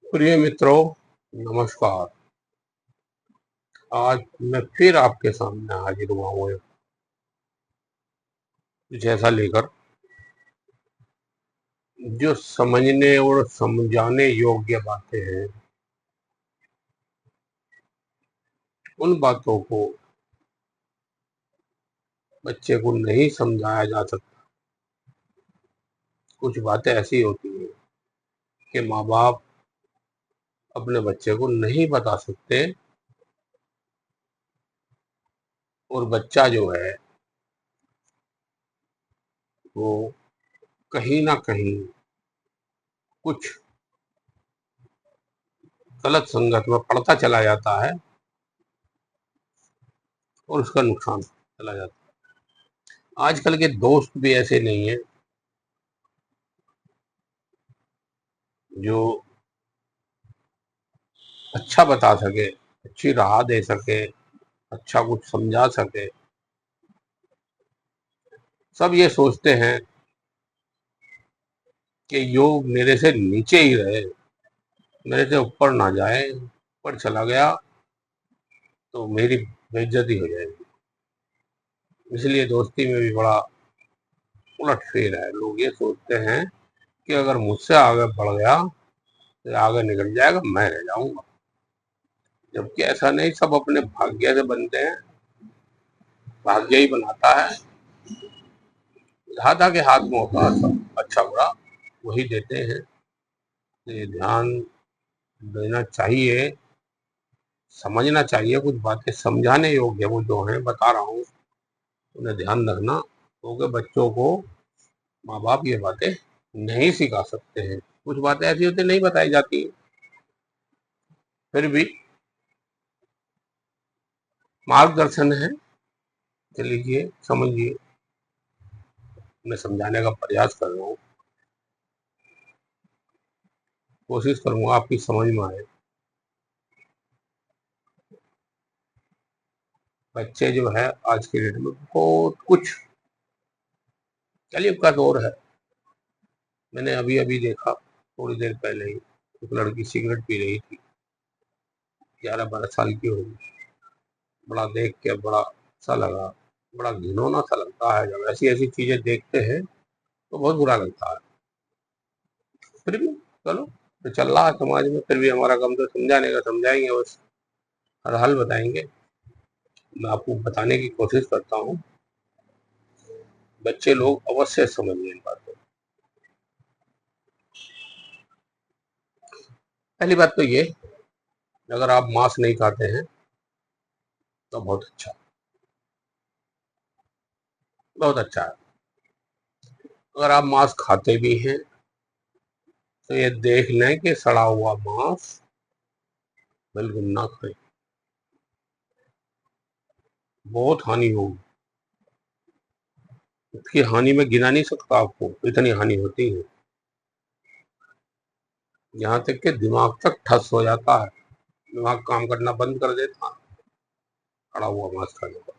प्रिय मित्रों, नमस्कार। आज मैं फिर आपके सामने हाजिर हुआ हूँ कुछ ऐसा लेकर जो समझने और समझाने योग्य बातें हैं। उन बातों को बच्चे को नहीं समझाया जा सकता। कुछ बातें ऐसी होती हैं कि माँ बाप अपने बच्चे को नहीं बता सकते और बच्चा जो है वो कहीं ना कहीं कुछ गलत संगत में पड़ता चला जाता है और उसका नुकसान चला जाता है। आजकल के दोस्त भी ऐसे नहीं है जो अच्छा बता सके, अच्छी राह दे सके, अच्छा कुछ समझा सके। सब ये सोचते हैं कि योग मेरे से नीचे ही रहे, मेरे से ऊपर ना जाए। ऊपर चला गया तो मेरी बेइज्जती हो जाएगी। इसलिए दोस्ती में भी बड़ा उलटफेर है। लोग ये सोचते हैं कि अगर मुझसे आगे बढ़ गया तो आगे निकल जाएगा, मैं रह जाऊंगा। जबकि ऐसा नहीं, सब अपने भाग्य से बनते हैं, भाग्य ही बनाता है। दादा के हाथ में होता है सब, अच्छा बुरा वही देते हैं। तो ये ध्यान देना चाहिए, समझना चाहिए। कुछ बातें समझाने योग्य वो जो है बता रहा हूँ, उन्हें ध्यान रखना, क्योंकि बच्चों को माँ बाप ये बातें नहीं सिखा सकते हैं। कुछ बातें ऐसी होती नहीं बताई जाती, फिर भी मार्गदर्शन है, चलिए समझिए। मैं समझाने का प्रयास कर रहा हूँ, कोशिश करूंगा आपकी समझ में आए। बच्चे जो है आज के डेट में बहुत कुछ, कलयुग का दौर है। मैंने अभी अभी देखा, थोड़ी देर पहले ही एक लड़की सिगरेट पी रही थी, 11-12 साल की होगी। बड़ा देख के बड़ा सा लगा, बड़ा घिनौना सा लगता है। जब ऐसी ऐसी चीजें देखते हैं तो बहुत बुरा लगता है। फिर भी चलो, तो चल रहा है समाज में, फिर भी हमारा काम तो समझाने का, समझाएंगे बस, हर हाल बताएंगे। मैं आपको बताने की कोशिश करता हूँ, बच्चे लोग अवश्य समझिए इन बातों को। पहली बात तो ये, अगर आप मांस नहीं खाते हैं तो बहुत अच्छा, बहुत अच्छा है। अगर आप मांस खाते भी हैं तो ये देख लें कि सड़ा हुआ मांस बिल्कुल ना खाएं, बहुत हानि होगी। इसकी हानि में गिना नहीं सकता आपको, इतनी हानि होती है। यहाँ तक कि दिमाग तक ठस हो जाता है, दिमाग काम करना बंद कर देता है सड़ा हुआ मांस खाने पर।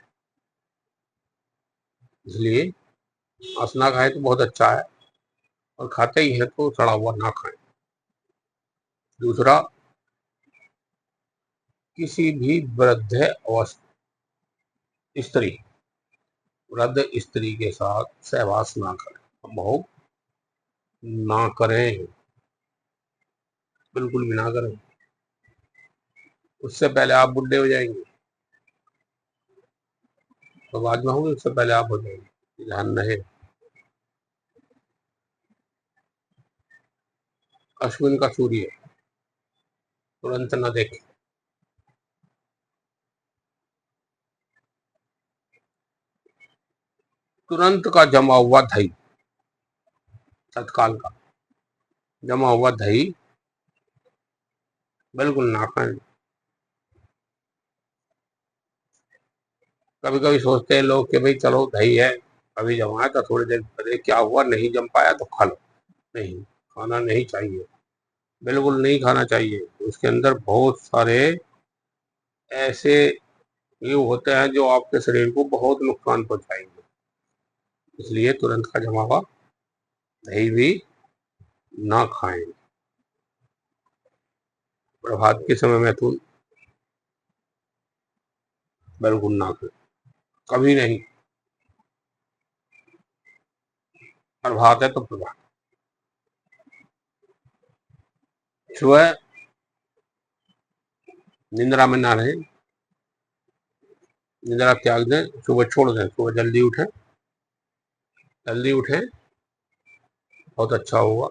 इसलिए मांस ना खाए तो बहुत अच्छा है, और खाते ही है तो सड़ा हुआ ना खाएं। दूसरा, किसी भी वृद्ध अवस्था स्त्री, वृद्ध स्त्री के साथ सहवास ना करें, भोग ना करें, बिल्कुल भी ना करें। उससे पहले आप बुढ़े हो जाएंगे, तो बाद में होंगे, उससे पहले आप हो जाएंगे, ध्यान रहे। अश्विन का सूर्य तुरंत न देखें। तुरंत का जमा हुआ दही, तत्काल का जमा हुआ दही बिल्कुल ना खाएं। कभी कभी सोचते हैं लोग कि भाई चलो दही है, अभी जमा है तो थोड़ी देर पहले क्या हुआ, नहीं जम पाया तो खा लो। नहीं, खाना नहीं चाहिए, बिल्कुल नहीं खाना चाहिए। उसके अंदर बहुत सारे ऐसे जीव होते हैं जो आपके शरीर को बहुत नुकसान पहुंचाएंगे। इसलिए तुरंत का जमा हुआ दही भी ना खाएं। प्रभात के समय मैथुन बिल्कुल ना करें, कभी नहीं। प्रभात है तो प्रभात, सुबह निंद्रा में ना रहे, निंद्रा त्याग दें, सुबह छोड़ दें, सुबह जल्दी उठें, जल्दी उठें, बहुत अच्छा होगा।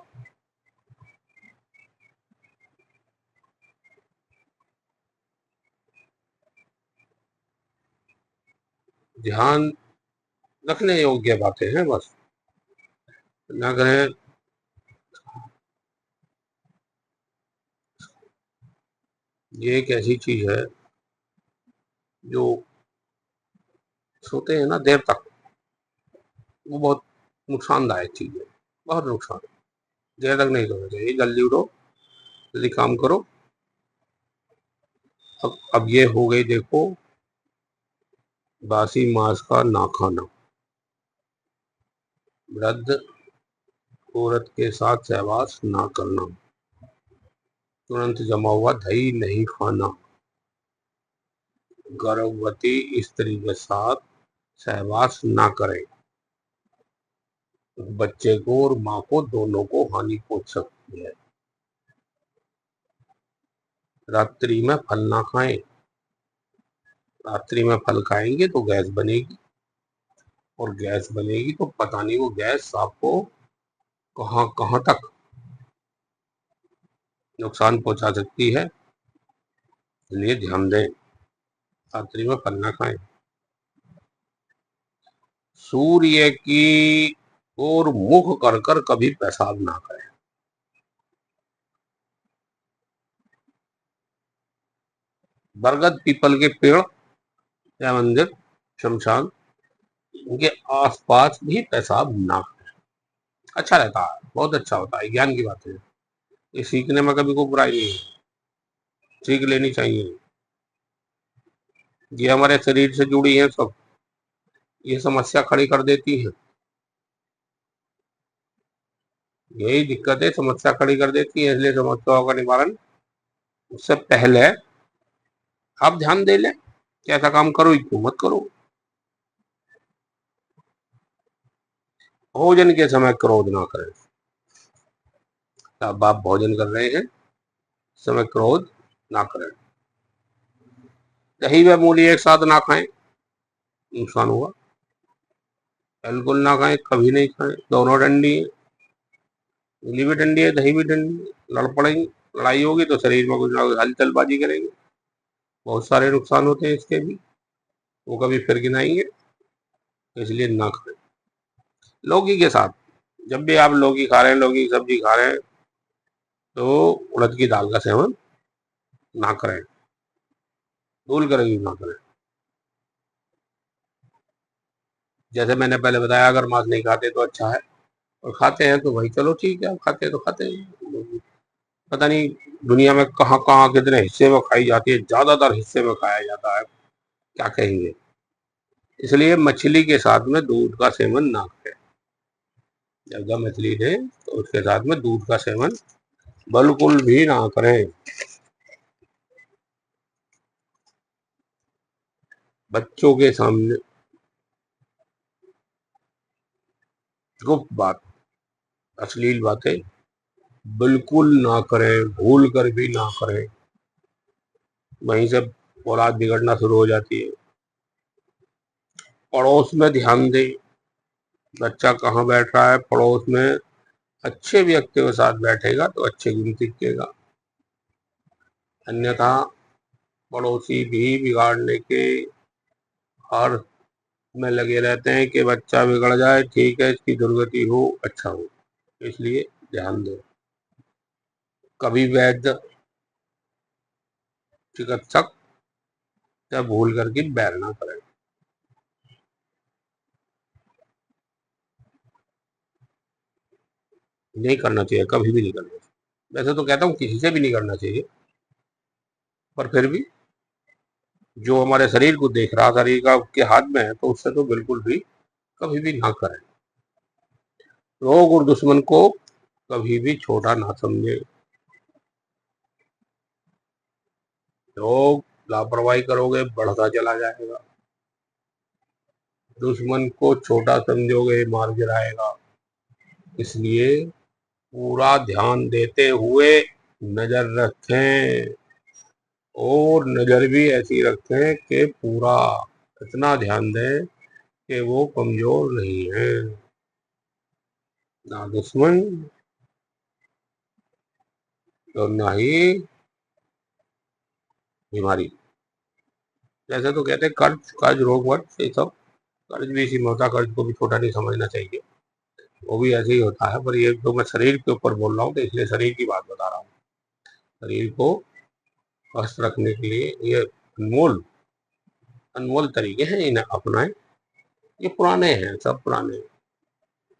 ध्यान रखने योग्य बातें हैं, बस ना करें। ये एक ऐसी चीज है जो सोते हैं ना देर तक, वो बहुत नुकसानदायक चीज है, बहुत नुकसान। देर तक नहीं सोना चाहिए, जल्दी उठो, जल्दी काम करो। अब ये हो गई, देखो, बासी मांस का ना खाना, वृद्ध औरत के साथ सहवास ना करना, तुरंत जमा हुआ दही नहीं खाना, गर्भवती स्त्री के साथ सहवास ना करें, बच्चे को और मां को दोनों को हानि पहुंच सकती है। रात्रि में फल ना खाएं, रात्रि में फल खाएंगे तो गैस बनेगी, और गैस बनेगी तो पता नहीं वो गैस आपको कहां कहां तक नुकसान पहुंचा सकती है, इसलिए ध्यान दें, रात्रि में फल ना खाएं। सूर्य की ओर मुख कर कर कभी पेशाब ना करें, बरगद पीपल के पेड़ या मंदिर, शमशान, उनके आसपास भी पेशाब ना करें। अच्छा रहता है, बहुत अच्छा होता है, ज्ञान की बात है, ये सीखने में कभी कोई बुराई नहीं है, सीख लेनी चाहिए। ये हमारे शरीर से जुड़ी है सब, ये समस्या खड़ी कर देती है, यही दिक्कत है, समस्या खड़ी कर देती है, इसलिए समस्याओं का निवारण उससे पहले आप ध्यान दे लें कि ऐसा काम करो ही क्यों मत करो। भोजन के समय क्रोध ना करें, अब आप भोजन कर रहे हैं, समय क्रोध ना करें। दही व मूली एक साथ ना खाएं, नुकसान होगा। बिल्कुल ना खाएं, कभी नहीं खाएं, दोनों डंडी है, मूली भी डंडी है, दही भी डंडी है, लड़ पड़ेंगे, लड़ाई होगी तो शरीर में कुछ ना कुछ हलचलबाजी करेंगे, बहुत सारे नुकसान होते हैं इसके भी, वो कभी फिर गिनाएंगे, इसलिए ना खाएं। लौकी के साथ, जब भी आप लौकी खा रहे हैं, लौकी की सब्जी खा रहे हैं, तो उड़द की दाल का सेवन ना करें, भूल कर भी ना करें। जैसे मैंने पहले बताया, अगर मांस नहीं खाते तो अच्छा है, और खाते हैं तो भाई चलो ठीक है, आप खाते हैं तो खाते हैं। पता नहीं दुनिया में कहाँ कहाँ कितने हिस्से में खाई जाती है, ज्यादातर हिस्से में खाया जाता है, क्या कहेंगे। इसलिए मछली के साथ में दूध का सेवन ना करें, जब मछली ले तो उसके साथ में दूध का सेवन बिल्कुल भी ना करें। बच्चों के सामने गुप्त बात, अश्लील बातें बिल्कुल ना करें, भूल कर भी ना करें, वहीं से औलाद बिगड़ना शुरू हो जाती है। पड़ोस में ध्यान दें, बच्चा कहाँ बैठ रहा है, पड़ोस में अच्छे व्यक्ति के साथ बैठेगा तो अच्छे गुण सीखेगा, अन्यथा पड़ोसी भी बिगाड़ने के हर में लगे रहते हैं कि बच्चा बिगड़ जाए, ठीक है, इसकी दुर्गति हो, अच्छा हो, इसलिए ध्यान दो। कभी वैद्य चिकित्सक या भूल करके बैर ना करें, नहीं करना चाहिए, कभी भी नहीं करना चाहिए। वैसे तो कहता हूँ किसी से भी नहीं करना चाहिए, पर फिर भी जो हमारे शरीर को देख रहा, शरीर का के हाथ में है, तो उससे तो बिल्कुल भी कभी भी ना करें। रोग और दुश्मन को कभी भी छोटा ना समझे, लोग लापरवाही करोगे बढ़ता चला जाएगा, दुश्मन को छोटा समझोगे मार गिराएगा। इसलिए पूरा ध्यान देते हुए नजर रखें, और नजर भी ऐसी रखें कि पूरा इतना ध्यान दें कि वो कमजोर नहीं है, ना दुश्मन और ना ही बीमारी। जैसे तो कहते हैं कर्ज कर्ज रोग वट ये सब, कर्ज भी इसी में होता है, कर्ज को भी छोटा नहीं समझना चाहिए, वो भी ऐसे ही होता है। पर ये तो मैं शरीर के ऊपर बोल रहा हूँ, तो इसलिए शरीर की बात बता रहा हूँ। शरीर को स्वस्थ रखने के लिए ये अनमोल अनमोल तरीके हैं, इन्हें अपनाएं। ये पुराने हैं, सब पुराने,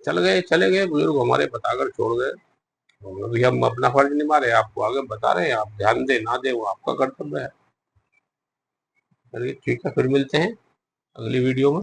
चले गए बुजुर्ग हमारे बताकर छोड़ गए। तो अभी हम अपना फर्ज निभा रहे हैं, आपको आगे बता रहे हैं, आप ध्यान दे ना दे वो आपका कर्तव्य है। चलिए ठीक है, फिर मिलते हैं अगली वीडियो में।